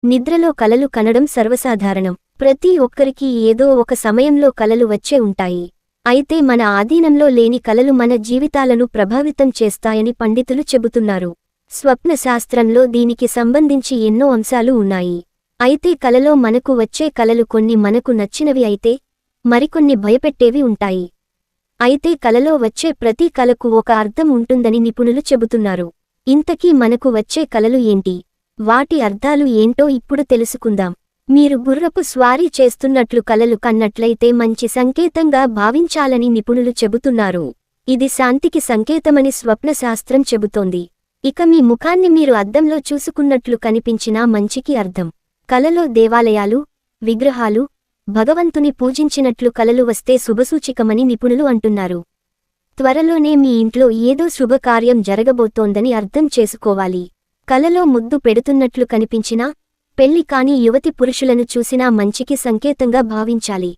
నిద్రలో కలలు కనడం సర్వసాధారణం. ప్రతి ఒక్కరికి ఏదో ఒక సమయంలో కలలు వచ్చే ఉంటాయి. అయితే మన ఆధీనంలో లేని కలలు మన జీవితాలను ప్రభావితం చేస్తాయని పండితులు చెబుతున్నారు. స్వప్న శాస్త్రంలో దీనికి సంబంధించి ఎన్నో అంశాలు ఉన్నాయి. అయితే కలలో మనకు వచ్చే కలలు కొన్ని మనకు నచ్చినవి అయితే మరికొన్ని భయపెట్టేవి ఉంటాయి. అయితే కలలో వచ్చే ప్రతి కలకు ఒక అర్థం ఉంటుందని నిపుణులు చెబుతున్నారు. ఇంతకీ మనకు వచ్చే కలలు ఏంటి? వాటి అర్థాలు ఏంటో ఇప్పుడు తెలుసుకుందాం. మీరు గుర్రపు స్వారీ చేస్తున్నట్లు కలలు కన్నట్లయితే మంచి సంకేతంగా భావించాలని నిపుణులు చెబుతున్నారు. ఇది శాంతికి సంకేతమని స్వప్నశాస్త్రం చెబుతోంది. ఇక మీ ముఖాన్ని మీరు అద్దంలో చూసుకున్నట్లు కనిపించినా మంచికి అర్థం. కలలో దేవాలయాలు, విగ్రహాలు, భగవంతుని పూజించినట్లు కలలు వస్తే శుభసూచికమని నిపుణులు అంటున్నారు. త్వరలోనే మీ ఇంట్లో ఏదో శుభకార్యం జరగబోతోందని అర్థం చేసుకోవాలి. కలలో ముద్దు పెడుతున్నట్లు కనిపించినా, పెళ్లి కాని యువతి పురుషులను చూసినా మంచికి సంకేతంగా భావించాలి.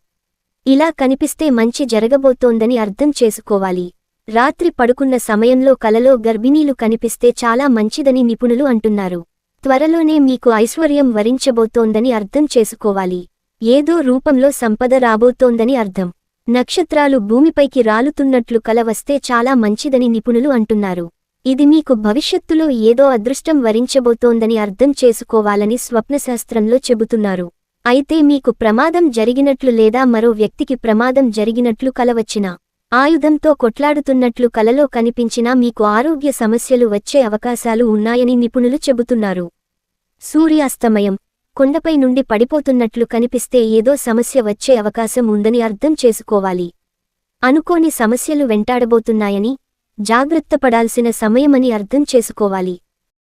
ఇలా కనిపిస్తే మంచి జరగబోతోందని అర్థం చేసుకోవాలి. రాత్రి పడుకున్న సమయంలో కలలో గర్భిణీలు కనిపిస్తే చాలా మంచిదని నిపుణులు అంటున్నారు. త్వరలోనే మీకు ఐశ్వర్యం వరించబోతోందని అర్థం చేసుకోవాలి. ఏదో రూపంలో సంపద రాబోతోందని అర్థం. నక్షత్రాలు భూమిపైకి రాలుతున్నట్లు కల వస్తే చాలా మంచిదని నిపుణులు అంటున్నారు. ఇది మీకు భవిష్యత్తులో ఏదో అదృష్టం వరించబోతోందని అర్థం చేసుకోవాలని స్వప్నశాస్త్రంలో చెబుతున్నారు. అయితే మీకు ప్రమాదం జరిగినట్లు లేదా మరో వ్యక్తికి ప్రమాదం జరిగినట్లు కల వచ్చినా, ఆయుధంతో కొట్లాడుతున్నట్లు కలలో కనిపించినా మీకు ఆరోగ్య సమస్యలు వచ్చే అవకాశాలు ఉన్నాయని నిపుణులు చెబుతున్నారు. సూర్యాస్తమయం, కొండపై నుండి పడిపోతున్నట్లు కనిపిస్తే ఏదో సమస్య వచ్చే అవకాశం ఉందని అర్థం చేసుకోవాలి. అనుకోని సమస్యలు వెంటాడబోతున్నాయని, జాగ్రత్త పడాల్సిన సమయమని అర్థం చేసుకోవాలి.